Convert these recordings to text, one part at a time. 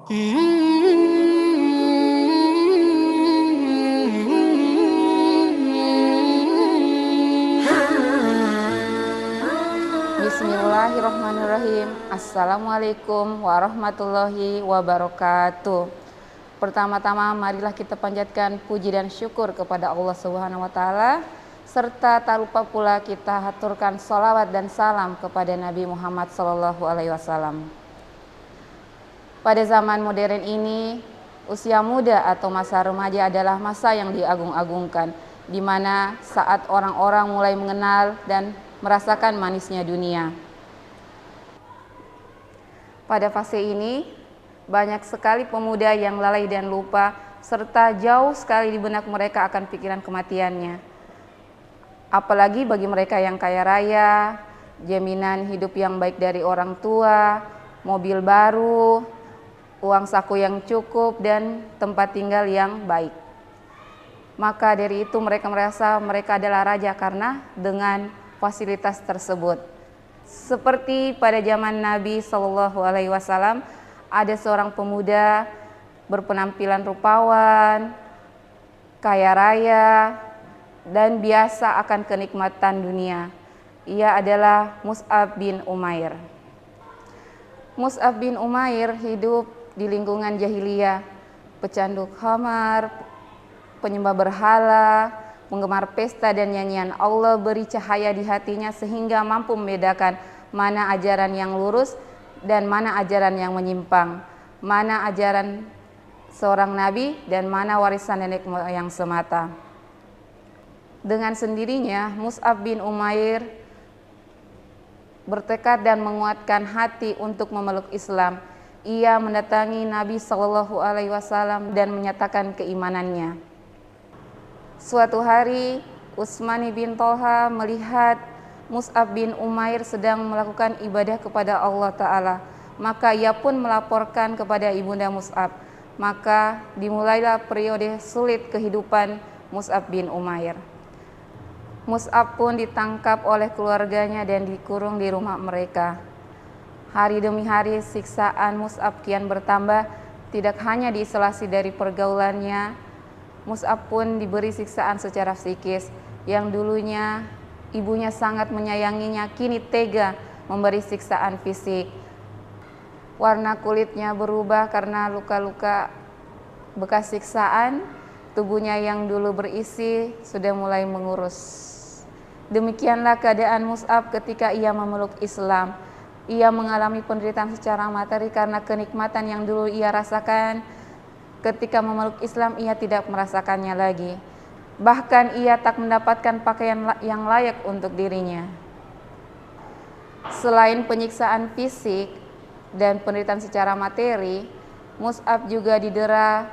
Bismillahirrahmanirrahim. Assalamualaikum warahmatullahi wabarakatuh. Pertama-tama marilah kita panjatkan puji dan syukur kepada Allah Subhanahu wa taala, serta tak lupa pula kita haturkan sholawat dan salam kepada Nabi Muhammad SAW. Pada zaman modern ini, usia muda atau masa remaja adalah masa yang diagung-agungkan, di mana saat orang-orang mulai mengenal dan merasakan manisnya dunia. Pada fase ini, banyak sekali pemuda yang lalai dan lupa, serta jauh sekali di benak mereka akan pikiran kematiannya. Apalagi bagi mereka yang kaya raya, jaminan hidup yang baik dari orang tua, mobil baru, uang saku yang cukup, dan tempat tinggal yang baik. Maka dari itu mereka merasa mereka adalah raja karena dengan fasilitas tersebut. Seperti pada zaman Nabi SAW, ada seorang pemuda berpenampilan rupawan, kaya raya, dan biasa akan kenikmatan dunia. Ia adalah Mus'ab bin Umair. Mus'ab bin Umair hidup di lingkungan jahiliyah, pecandu khamar, penyembah berhala, penggemar pesta dan nyanyian. Allah beri cahaya di hatinya sehingga mampu membedakan mana ajaran yang lurus dan mana ajaran yang menyimpang, mana ajaran seorang nabi dan mana warisan nenek moyang semata. Dengan sendirinya Mus'ab bin Umair bertekad dan menguatkan hati untuk memeluk Islam. Ia mendatangi Nabi SAW dan menyatakan keimanannya. Suatu hari Utsman bin Tolha melihat Mus'ab bin Umair sedang melakukan ibadah kepada Allah Ta'ala. Maka ia pun melaporkan kepada ibunda Mus'ab. Maka dimulailah periode sulit kehidupan Mus'ab bin Umair. Mus'ab pun ditangkap oleh keluarganya dan dikurung di rumah mereka. Hari demi hari siksaan Mus'ab kian bertambah, tidak hanya diisolasi dari pergaulannya, Mus'ab pun diberi siksaan secara psikis. Yang dulunya ibunya sangat menyayanginya, kini tega memberi siksaan fisik. Warna kulitnya berubah karena luka-luka bekas siksaan, tubuhnya yang dulu berisi sudah mulai mengurus. Demikianlah keadaan Mus'ab ketika ia memeluk Islam. Ia mengalami penderitaan secara materi karena kenikmatan yang dulu ia rasakan. Ketika memeluk Islam, ia tidak merasakannya lagi. Bahkan ia tak mendapatkan pakaian yang layak untuk dirinya. Selain penyiksaan fisik dan penderitaan secara materi, Mus'ab juga didera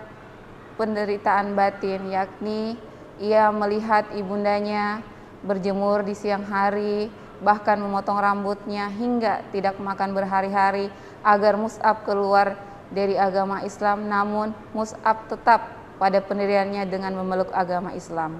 penderitaan batin, yakni ia melihat ibundanya berjemur di siang hari, bahkan memotong rambutnya hingga tidak makan berhari-hari agar Mus'ab keluar dari agama Islam. Namun Mus'ab tetap pada pendiriannya dengan memeluk agama Islam.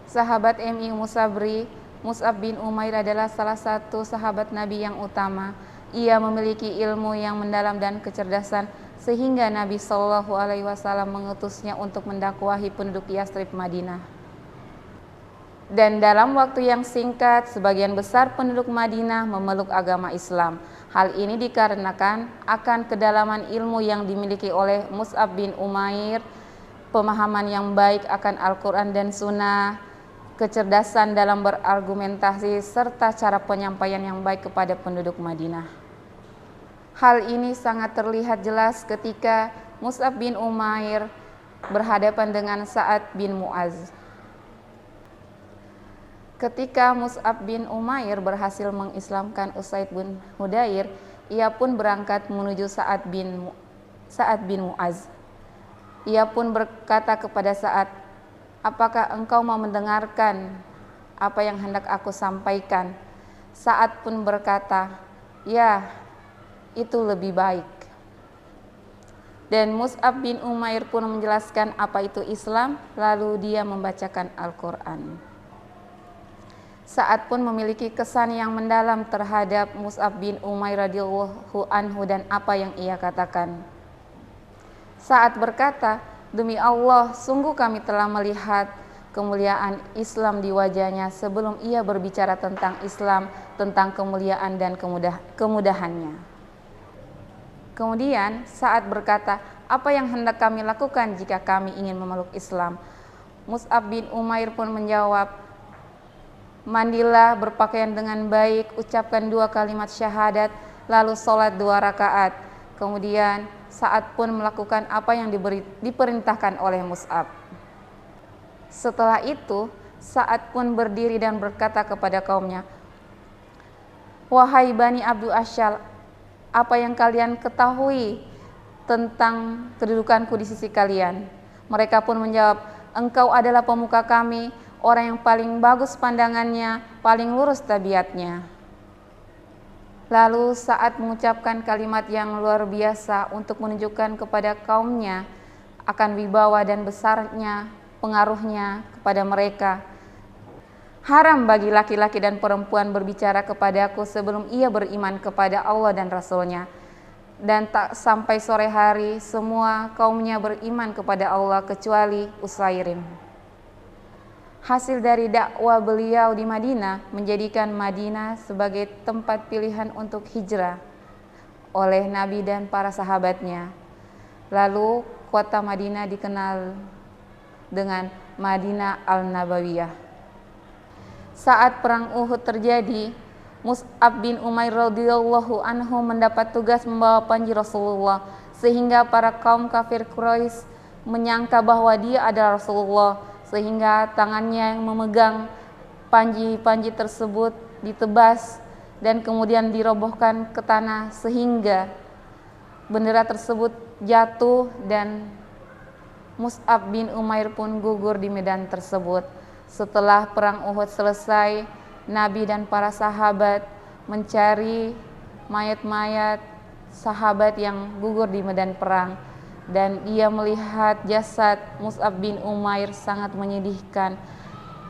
Sahabat MI Musabri, Mus'ab bin Umair adalah salah satu sahabat Nabi yang utama. Ia memiliki ilmu yang mendalam dan kecerdasan sehingga Nabi SAW mengutusnya untuk mendakwahi penduduk Yastrib Madinah. Dan dalam waktu yang singkat, sebagian besar penduduk Madinah memeluk agama Islam. Hal ini dikarenakan akan kedalaman ilmu yang dimiliki oleh Mus'ab bin Umair, pemahaman yang baik akan Al-Quran dan Sunnah, kecerdasan dalam berargumentasi, serta cara penyampaian yang baik kepada penduduk Madinah. Hal ini sangat terlihat jelas ketika Mus'ab bin Umair berhadapan dengan Sa'ad bin Mu'az. Ketika Mus'ab bin Umair berhasil mengislamkan Usaid bin Hudair, ia pun berangkat menuju Sa'ad bin Mu'az. Ia pun berkata kepada Sa'ad, "Apakah engkau mau mendengarkan apa yang hendak aku sampaikan?" Sa'ad pun berkata, "Ya, itu lebih baik." Dan Mus'ab bin Umair pun menjelaskan apa itu Islam, lalu dia membacakan Al-Quran. Sa'ad pun memiliki kesan yang mendalam terhadap Mus'ab bin Umair radhiyallahu anhu dan apa yang ia katakan. Sa'ad berkata, "Demi Allah, sungguh kami telah melihat kemuliaan Islam di wajahnya sebelum ia berbicara tentang Islam, tentang kemuliaan dan kemudahannya." Kemudian Sa'ad berkata, "Apa yang hendak kami lakukan jika kami ingin memeluk Islam?" Mus'ab bin Umair pun menjawab, "Mandilah, berpakaian dengan baik, ucapkan 2 kalimat syahadat, lalu sholat 2 rakaat. Kemudian Sa'ad pun melakukan apa yang diperintahkan oleh Mus'ab. Setelah itu Sa'ad pun berdiri dan berkata kepada kaumnya, "Wahai Bani Abdul Asyal, apa yang kalian ketahui tentang kedudukanku di sisi kalian?" Mereka pun menjawab, "Engkau adalah pemuka kami, orang yang paling bagus pandangannya, paling lurus tabiatnya." Lalu Sa'ad mengucapkan kalimat yang luar biasa untuk menunjukkan kepada kaumnya akan wibawa dan besarnya pengaruhnya kepada mereka. "Haram bagi laki-laki dan perempuan berbicara kepadaku sebelum ia beriman kepada Allah dan Rasul-Nya. Dan tak sampai sore hari semua kaumnya beriman kepada Allah kecuali Usairim." Hasil dari dakwah beliau di Madinah menjadikan Madinah sebagai tempat pilihan untuk hijrah oleh Nabi dan para sahabatnya. Lalu kota Madinah dikenal dengan Madinah Al-Nabawiyah. Saat perang Uhud terjadi, Mus'ab bin Umair radhiyallahu anhu mendapat tugas membawa panji Rasulullah, sehingga para kaum kafir Quraisy menyangka bahwa dia adalah Rasulullah, sehingga tangannya yang memegang panji-panji tersebut ditebas dan kemudian dirobohkan ke tanah sehingga bendera tersebut jatuh dan Mus'ab bin Umair pun gugur di medan tersebut. Setelah perang Uhud selesai, Nabi dan para sahabat mencari mayat-mayat sahabat yang gugur di medan perang, dan ia melihat jasad Mus'ab bin Umair sangat menyedihkan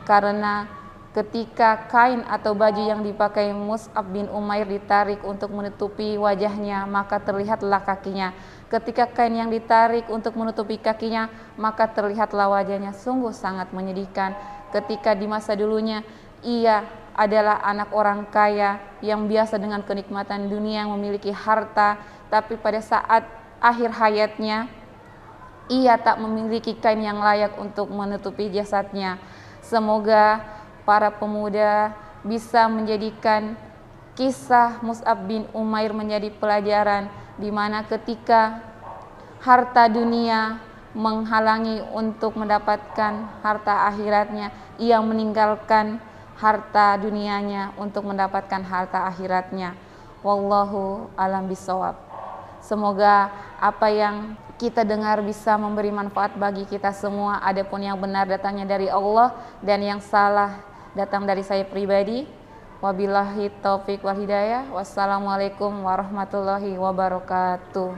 karena ketika kain atau baju yang dipakai Mus'ab bin Umair ditarik untuk menutupi wajahnya, maka terlihatlah kakinya. Ketika kain yang ditarik untuk menutupi kakinya, maka terlihatlah wajahnya. Sungguh sangat menyedihkan ketika di masa dulunya ia adalah anak orang kaya yang biasa dengan kenikmatan dunia, yang memiliki harta, tapi pada saat akhir hayatnya ia tak memiliki kain yang layak untuk menutupi jasadnya. Semoga para pemuda bisa menjadikan kisah Mus'ab bin Umair menjadi pelajaran, di mana ketika harta dunia menghalangi untuk mendapatkan harta akhiratnya, ia meninggalkan harta dunianya untuk mendapatkan harta akhiratnya. Wallahu alam bisawab. Semoga apa yang kita dengar bisa memberi manfaat bagi kita semua. Adapun yang benar datangnya dari Allah dan yang salah datang dari saya pribadi. Wabillahi taufik wal hidayah. Wassalamualaikum warahmatullahi wabarakatuh.